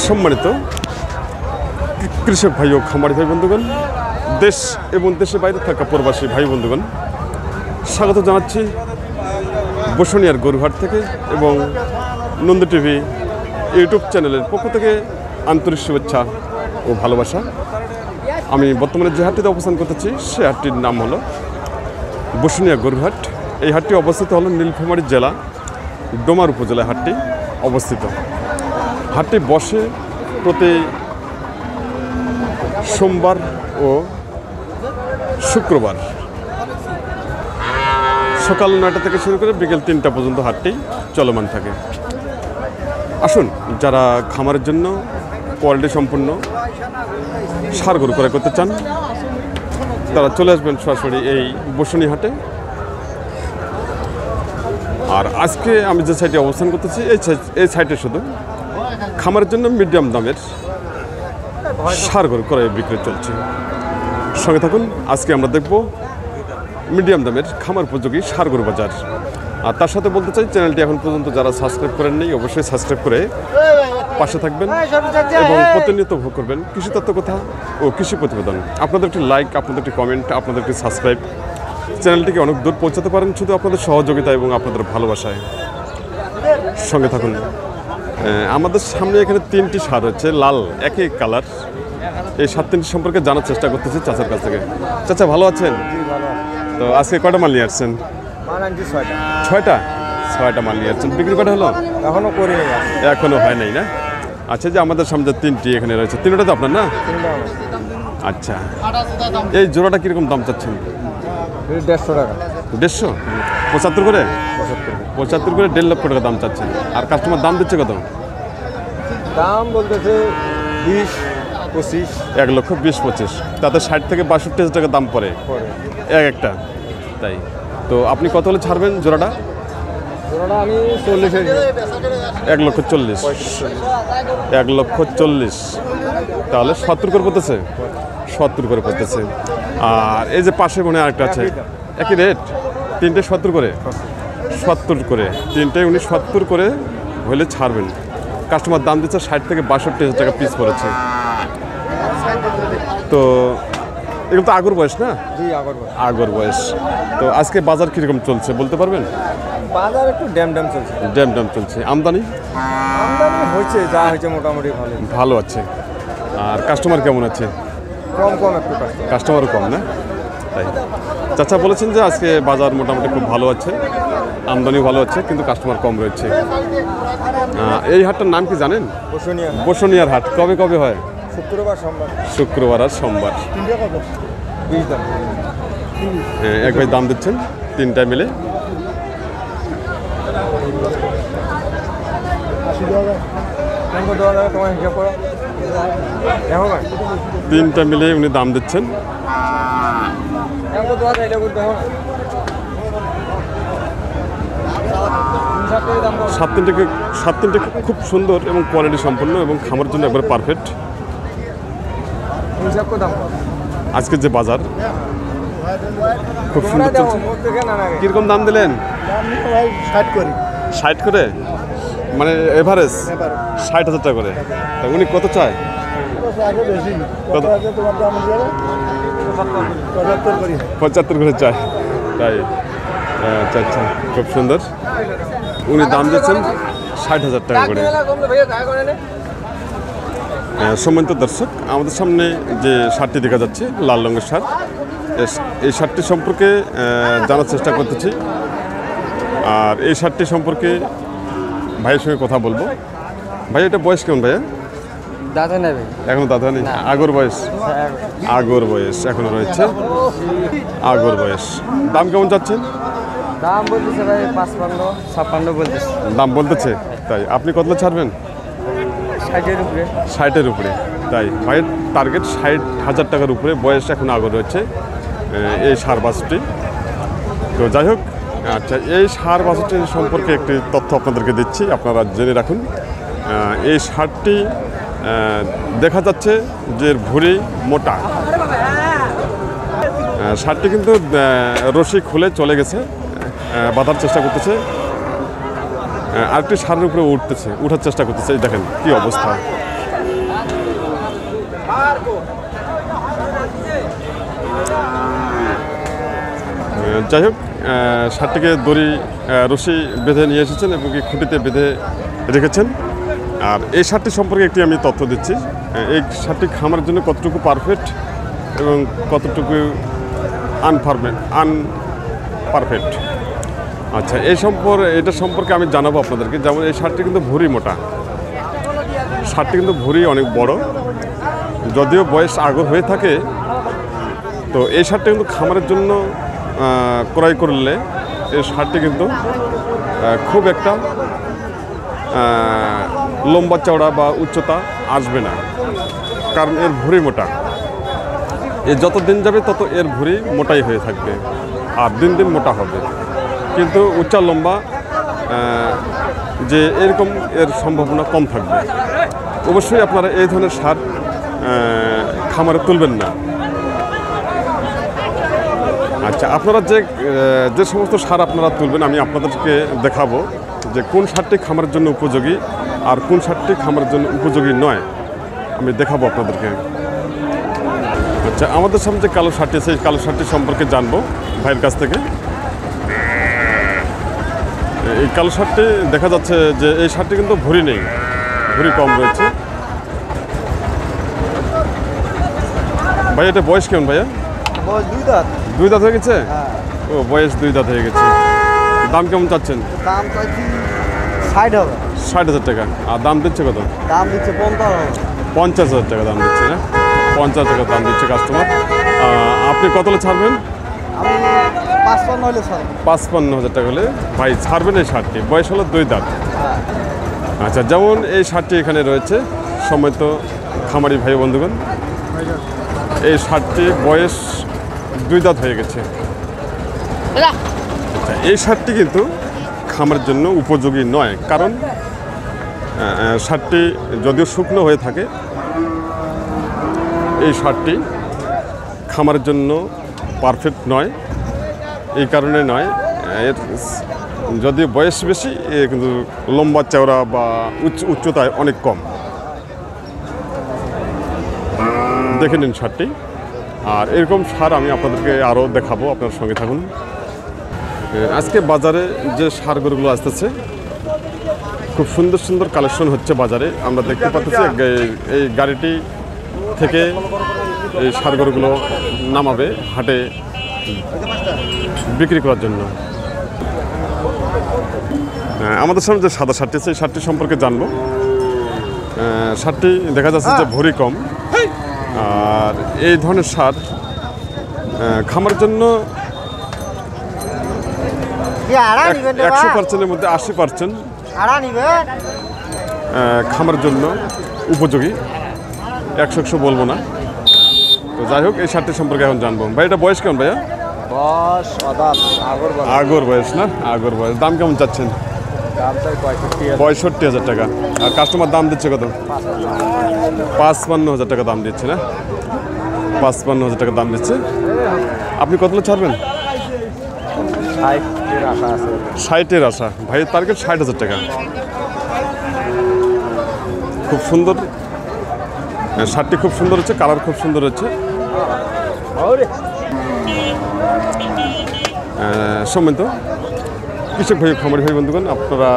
সম্মানিত কৃষক ভাই ও খামারি ভাই বন্ধুগণ, দেশ এবং দেশের বাইরে থাকা প্রবাসী ভাই বন্ধুগণ, স্বাগত জানাচ্ছি বসুনিয়ার গরুহাট থেকে এবং নন্দ টিভি ইউটিউব চ্যানেলের পক্ষ থেকে আন্তরিক শুভেচ্ছা ও ভালোবাসা। আমি বর্তমানে যে হাটটিতে অবস্থান করতেছি সে হাটটির নাম হলো বসুনিয়া গরুহাট। এই হাটটি অবস্থিত হলো নীলফামারী জেলা ডোমার উপজেলায় হাটটি অবস্থিত। হাটটি বসে প্রতি সোমবার ও শুক্রবার সকাল 9টা থেকে শুরু করে বিকেল 3টা পর্যন্ত হাটটি চলমান থাকে। আসুন, যারা খামারের জন্য কোয়ালিটি সম্পন্ন ষাঁড় গরু ক্রয় করতে চান তারা চলে আসবেন সরাসরি এই বসুনি হাটে। আর আজকে আমি যে সাইটে অবস্থান করতেছি এই সাইটে শুধু খামারের জন্য মিডিয়াম দামের ষাঁড় গরু ক্রয় বিক্রি চলছে। সঙ্গে থাকুন, আজকে আমরা দেখব মিডিয়াম দামের খামার উপযোগী ষাঁড় গরু বাজার। আর তার সাথে বলতে চাই, চ্যানেলটি এখন পর্যন্ত যারা সাবস্ক্রাইব করেননি অবশ্যই সাবস্ক্রাইব করে পাশে থাকবেন এবং প্রতিনিয়ত উপভোগ করবেন কৃষি তত্ত্ব কথা ও কৃষি প্রতিবেদন। আপনাদের একটি লাইক, আপনাদের একটি কমেন্ট, আপনাদের একটি সাবস্ক্রাইব চ্যানেলটিকে অনেক দূর পৌঁছাতে পারেন শুধু আপনাদের সহযোগিতা এবং আপনাদের ভালোবাসায়। সঙ্গে থাকুন। আমাদের সামনে এখানে 3টি ষাঁড় হচ্ছে, লাল একই কালার। এই 3টি সম্পর্কে জানার চেষ্টা করতেছি চাচার কাছ থেকে। চাচা ভালো আছেন? তো আজকে কয়টা মাল নিয়ে আসছেন? 6টা মাল নিয়ে আসছেন। বিক্রি কটা হলো? এখনো হয় নাই না? আচ্ছা, যে আমাদের সামনে 3টি এখানে রয়েছে, 3টা তো আপনার না? আচ্ছা, এই জোড়াটা কিরকম দাম চাচ্ছেন? 150 টাকা। 150? 75 করে? 75 করে 1.5 লক্ষ টাকা দাম চাচ্ছেন। আর কাস্টমার দাম দিচ্ছে কত? দাম বলতেছে 20-25। 1,20,25। তাতে 60 থেকে 62 টাকা দাম পড়ে একটা। তাই তো আপনি কত হলে ছাড়বেন জোড়াটা? আমি 40 1,40,000। 1,40,000 তাহলে 70 করে পড়তেছে। 70 করে পড়তেছে। আর এই যে পাশে মনে আরেকটা আছে, একই রেট? 3টে 70 করে? 70 করে 3টে উনি 70 করে হলে ছাড়বেন। কাস্টমার দাম দিচ্ছে 60 থেকে 62 টাকা পিস পড়েছে। তো এগুলো তো আগর বয়স না? আগর বয়স। তো আজকে বাজার কীরকম চলছে বলতে পারবেন? বাজার একটু ড্যাম চলছে। ড্যাম চলছে। আমদানি হয়েছে, যা হয়েছে মোটামুটি ভালো আছে। আর কাস্টমার কেমন আছে? কম একটু কাস্টমারও কম না? তাই চাচা বলেছেন যে আজকে বাজার মোটামুটি খুব ভালো আছে, আমদানিও ভালো আছে, কিন্তু কাস্টমার কম রয়েছে। এই হাটটার নাম কি জানেন? বসুনিয়ার হাট। কবে হয়? শুক্রবার আর সোমবার। এক ভাই দাম দিচ্ছেন 3টায় মিলে। তিনটা মিলে উনি দাম দিচ্ছেন। 7 খুব সুন্দর এবং কোয়ালিটি সম্পন্ন এবং খামার জন্য একবার পারফেক্ট। আজকের যে বাজার খুব সুন্দর চলছে। কিরকম দাম দিলেন? 60 করে, মানে এভারেজ 60,000 টাকা করে। তা উনি কত চায়? 75 করে চায়। তাই আচ্ছা, খুব সুন্দর। উনি দাম দিচ্ছেন 60,000 টাকা করে। সম্মানিত দর্শক, আমাদের সামনে যে ষাঁড়টি দেখা যাচ্ছে লাল রঙের ষাঁড়, এই ষাঁড়টি সম্পর্কে জানার চেষ্টা করতেছি। আর এই ষাঁড়টি সম্পর্কে ভাইয়ের সঙ্গে কথা বলবো। ভাই, এটা বয়স কেমন ভাইয়া? দাদা নেবে এখনো দাদা নেই? আগর বয়স এখনো রয়েছে। আগর বয়স। দাম কেমন চাচ্ছেন? দাম বলতেছে ভাই 55-56 বলতেছে। দাম বলতেছে? তাই আপনি কত ছাড়বেন? 60-এর উপরে। তাই ভাইয়ের টার্গেট 60,000 টাকার উপরে। বয়স এখন আগর রয়েছে এই ষাঁড় বাছুরটি। তো যাই হোক, আচ্ছা, এই ষাঁড় বাছুরটি সম্পর্কে একটি তথ্য আপনাদেরকে দিচ্ছি, আপনারা জেনে রাখুন। এই ষাঁড়টি দেখা যাচ্ছে যে ভুঁড়ি মোটা। ষাঁড়টি কিন্তু রশি খুলে চলে গেছে, বাঁধার চেষ্টা করতেছে। আরেকটি ষাঁড়ের উপরে উঠার চেষ্টা করতেছে। দেখেন কি অবস্থা। যাই হোক, শার্টটিকে দড়ি রশি বেঁধে নিয়ে এসেছেন এবং কি খুঁটিতে বেঁধে রেখেছেন। আর এই শার্টটি সম্পর্কে একটি আমি তথ্য দিচ্ছি। এই শার্টটি খামারের জন্য কতটুকু পারফেক্ট এবং কতটুকু আনপারফেক্ট। আচ্ছা, এটা সম্পর্কে আমি জানাবো আপনাদেরকে। যেমন এই শার্টটি কিন্তু ভুঁড়ি মোটা, শার্টটি কিন্তু ভুঁড়ি অনেক বড়। যদিও বয়স আগর হয়ে থাকে, তো এই শার্টটি কিন্তু খামারের জন্য ক্রয় করলে এই শার্টটি কিন্তু খুব একটা লম্বা চওড়া বা উচ্চতা আসবে না, কারণ এর ভুঁড়ি মোটা। এ যত দিন যাবে তত এর ভুঁড়ি মোটাই হয়ে থাকবে আর দিন দিন মোটা হবে, কিন্তু উচ্চা লম্বা যে এরকম এর সম্ভাবনা কম থাকবে। অবশ্যই আপনারা এই ধরনের শার্ট খামারে তুলবেন না। আচ্ছা, আপনারা যে সমস্ত সার আপনারা তুলবেন আমি আপনাদেরকে দেখাবো যে কোন সারটি খামারের জন্য উপযোগী আর কোন সারটি খামারের জন্য উপযোগী নয়, আমি দেখাবো আপনাদেরকে। আচ্ছা, আমাদের সামনে যে কালো শার্টটি আছে, এই কালো শার্টটি সম্পর্কে জানবো ভাইয়ের কাছ থেকে। এই কালো শার্টটি দেখা যাচ্ছে যে এই শার্টটি কিন্তু ভুঁড়ি নেই, ভুঁড়ি কম রয়েছে। ভাই, এটা বয়স কেমন ভাইয়া? বয়স 2 দাঁত। 2 দাঁত হয়ে গেছে? হ্যাঁ। ও, বয়স 2 দাঁত হয়ে গেছে। দাম কেমন চাচ্ছেন? দাম চাইছি 60 হবে। 60,000 টাকা। আর দাম দিচ্ছে কত? দাম দিচ্ছে 50 হবে। 50,000 টাকা দাম দিচ্ছে না? 50 টাকা দাম দিচ্ছে কাস্টমার। আপনি কত হলে ছাড়বেন? আমি 55 হলে ছাড়ব। 55,000 টাকা হলে ভাই ছাড়বেন এই শার্টটি। বয়স হলো 2 দাঁত। হ্যাঁ। আচ্ছা, যেমন এই শার্টটি এখানে রয়েছে, সময় তো খামারি ভাই বন্ধুগণ, এই শার্টটি বয়স 2 দাঁত হয়ে গেছে। আচ্ছা, এই শার্টটি কিন্তু খামারের জন্য উপযোগী নয়, কারণ শার্টটি যদিও শুকনো হয়ে থাকে, এই শার্টটি খামারের জন্য পারফেক্ট নয়। এই কারণে নয়, এর যদিও বয়স বেশি, এ কিন্তু লম্বা চওড়া বা উচ্চতায় অনেক কম। দেখে নিন শার্টটি। আর এরকম সার আমি আপনাদেরকে আরও দেখাবো, আপনার সঙ্গে থাকুন। আজকে বাজারে যে সারগুলো আসতেছে, খুব সুন্দর সুন্দর কালেকশন হচ্ছে বাজারে। আমরা দেখতে পাচ্ছি এই গাড়িটি থেকে এই সারগুলো নামাবে হাটে বিক্রি করার জন্য। আমাদের সামনে যে সাদা শার্টটি আছে, এই শার্টটি সম্পর্কে জানবো। শার্টটি দেখা যাচ্ছে যে ভুঁড়ি কম। আর এই ধরনের সার খামারের জন্য 100%-এর মধ্যে 80% খামারের জন্য উপযোগী। 100 বলবো না। তো যাই হোক, এই শার্টটি সম্পর্কে এখন জানবো। ভাই, এটা বয়স কেমন ভাইয়া? বয়স আগর বয়স না? আগর বয়স। দাম কেমন চাচ্ছেন? দাম চাই 65,000 টাকা। আর কাস্টমার দাম দিচ্ছে কত? 55,000 টাকা দাম দিচ্ছে না? 55,000 টাকা দাম দিচ্ছে। আপনি কত ছাড়বেন? 60-এর আশা। ভাইয়ের টার্গেট 60,000 টাকা। খুব সুন্দর শার্টটি, খুব সুন্দর হচ্ছে, কালার খুব সুন্দর হচ্ছে। সম্মানিত কৃষক ভাই, খামারি ভাই বন্ধুগণ, আপনারা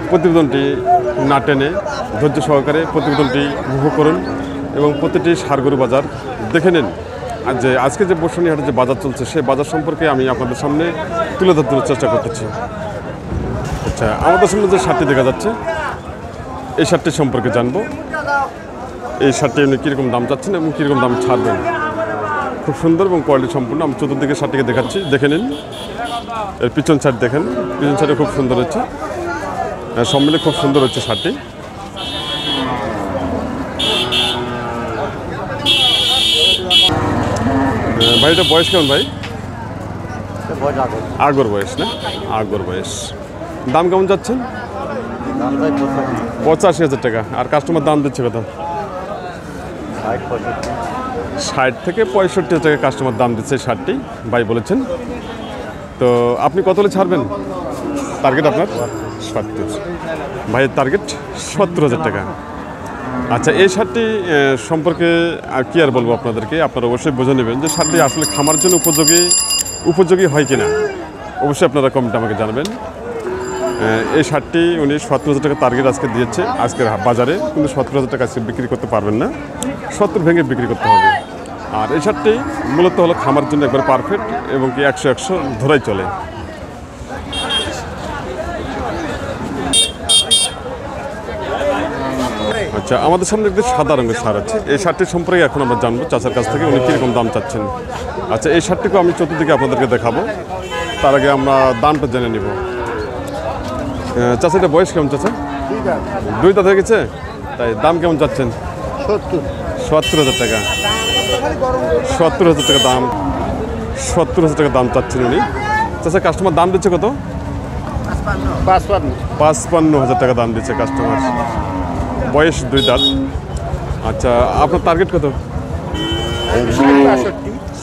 প্রতিবেদনটি না টেনে ধৈর্য সহকারে প্রতিবেদনটি উপভোগ করুন এবং প্রতিটি সারগরু বাজার দেখে নিন। আর যে আজকে যে বর্ষণীহাটে যে বাজার চলছে, সেই বাজার সম্পর্কে আমি আপনাদের সামনে তুলে ধরার চেষ্টা করতেছি। আচ্ছা, আমাদের সামনে যে শার্টটি দেখা যাচ্ছে, এই শার্টটি সম্পর্কে জানবো। এই শার্টটি আপনি কীরকম দাম চাচ্ছেন এবং কীরকম দাম ছাড়বেন। খুব সুন্দর এবং কোয়ালিটি সম্পূর্ণ। আমি চতুর্দিকে শার্টটিকে দেখাচ্ছি, দেখে নিন। এর পিছন সাইড দেখেন, পিছন সাইডে খুব সুন্দর হচ্ছে, সব মিলে খুব সুন্দর হচ্ছে শার্টটি। ভাই, এটা বয়স কেমন ভাই? আগর বয়স না? আগর বয়স। দাম কেমন যাচ্ছেন? 85,000 টাকা। আর কাস্টমার দাম দিচ্ছে কত? 60 থেকে 65 টাকা কাস্টমার দাম দিচ্ছে শার্টটি, ভাই বলেছেন। তো আপনি কত হলে ছাড়বেন? টার্গেট আপনার 70। ভাইয়ের টার্গেট 70,000 টাকা। আচ্ছা, এই সারটি সম্পর্কে আর কি আর বলবো আপনাদেরকে, আপনারা অবশ্যই বুঝে নেবেন যে সারটি আসলে খামার জন্য উপযোগী হয় কিনা। অবশ্যই আপনারা কমেন্টে আমাকে জানাবেন। এই সারটি উনি 70,000 টাকা টার্গেট আজকে দিয়েছে আজকের বাজারে, কিন্তু 70,000 টাকা আজকে বিক্রি করতে পারবেন না, 70 ভেঙে বিক্রি করতে হবে। আর এই সারটি মূলত হলো খামার জন্য একবার পারফেক্ট এবং কি 100 ধরাই চলে। আচ্ছা, আমাদের সামনে একটি সাদা রঙের সার আছে, এই সারটির সম্পর্কে এখন আমরা জানবো চাচার কাছ থেকে উনি কীরকম দাম চাচ্ছেন। আচ্ছা, এই সারটিকে আমি চতুর্দিকে আপনাদেরকে দেখাবো, তার আগে আমরা দামটা জেনে নিব। চাচা, এটা বয়স কেমন চাচা? 2 দাঁত হয়ে গেছে, তাই দাম কেমন চাচ্ছেন? 70,000 টাকা। 70,000 টাকা দাম, 70,000 টাকা দাম চাচ্ছেন উনি। চাচা, কাস্টমার দাম দিচ্ছে কত? 55,000 টাকা দাম দিচ্ছে কাস্টমার। বয়স 2 দাঁত। আচ্ছা, আপনার টার্গেট কত?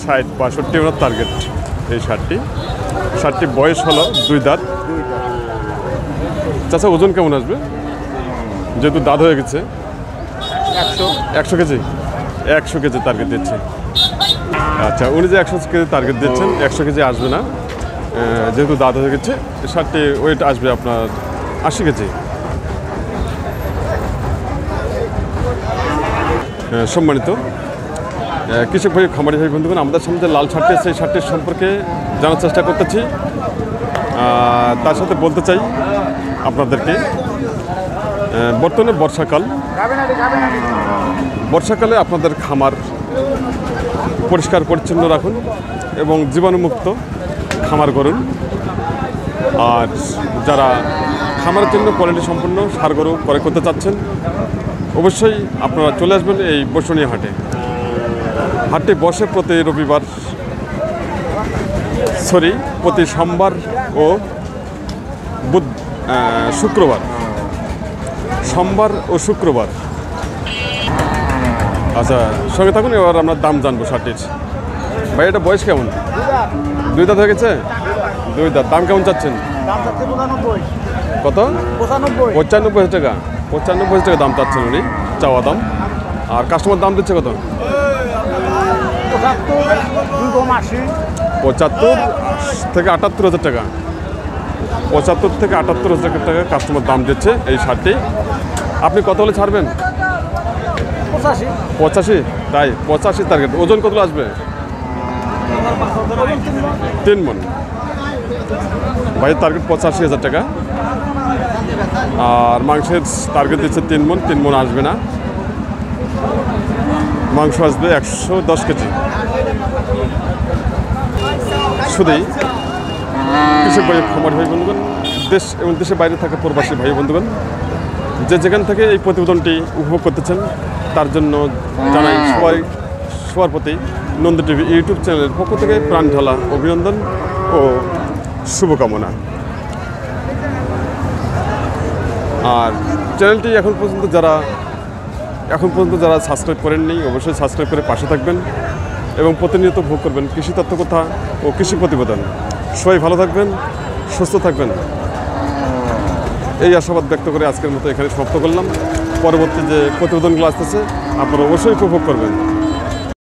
60-62 ওনার টার্গেট এই শার্টটি বয়স হলো 2 দাঁত। চাচা, ওজন কেমন আসবে যেহেতু দাঁত হয়ে গেছে? 100 কেজি। 100 কেজি টার্গেট দিচ্ছে। আচ্ছা, উনি যে 100 কেজি টার্গেট দিচ্ছেন, 100 কেজি আসবে না, যেহেতু দাঁত হয়ে গেছে। শার্টটি ওয়েট আসবে আপনার 80 কেজি। সম্মানিত কৃষক ভাই, খামারি ভাই বন্ধুগণ, আমাদের সামনে যে লাল শার্টটি আছে, এই শার্টটির সম্পর্কে জানার চেষ্টা করতেছি। তার সাথে বলতে চাই আপনাদেরকে, বর্তমানে বর্ষাকালে আপনাদের খামার পরিষ্কার পরিচ্ছন্ন রাখুন এবং জীবাণুমুক্ত খামার করুন। আর যারা খামারের জন্য কোয়ালিটি সম্পন্ন ষাঁড় গরু ক্রয় করতে চাচ্ছেন, অবশ্যই আপনারা চলে আসবেন এই বসুনিয়া হাটে। হাটটি বসে প্রতি সোমবার ও শুক্রবার। আচ্ছা, সঙ্গে থাকুন, এবার আমরা দাম জানবো শার্টটির। ভাই, এটা বয়স কেমন? 2 দাঁত হয়ে গেছে। 2 দাঁত। দাম কেমন চাচ্ছেন? কত? 95,000 টাকা। 95,000 টাকা দাম চাচ্ছেন উনি, চাওয়া দাম। আর কাস্টমার দাম দিচ্ছে কত? 75 থেকে 78,000 টাকা। 75 থেকে 78,000 টাকা কাস্টমার দাম দিচ্ছে এই শার্টটি। আপনি কত হলে ছাড়বেন? 85। তাই 85 টার্গেট। ওজন কত আসবে? 3 মণ। ভাইয়ের টার্গেট 85,000 টাকা। আর মাংসের টার্গেট দিচ্ছে 3 মণ। 3 মণ আসবে না, মাংস আসবে 110 কেজি। শুধুই কৃষক ভাই, খামার ভাই বন্ধুগণ, দেশ এবং দেশের বাইরে থাকা প্রবাসী ভাই বন্ধুগণ, যে যেখান থেকে এই প্রতিবেদনটি উপভোগ করতেছেন, তার জন্য জানাই সবার প্রতি নন্দ টিভি ইউটিউব চ্যানেলের পক্ষ থেকে প্রাণ ঢালা অভিনন্দন ও শুভকামনা। আর চ্যানেলটি এখন পর্যন্ত যারা সাবস্ক্রাইব করেননি, অবশ্যই সাবস্ক্রাইব করে পাশে থাকবেন এবং প্রতিনিয়ত ভোগ করবেন কৃষি তথ্য কথা ও কৃষি প্রতিবেদন। সবাই ভালো থাকবেন, সুস্থ থাকবেন, এই আশাবাদ ব্যক্ত করে আজকের মতো এখানে সমাপ্ত করলাম। পরবর্তী যে প্রতিবেদনগুলো আসতেছে আপনারা অবশ্যই উপভোগ করবেন।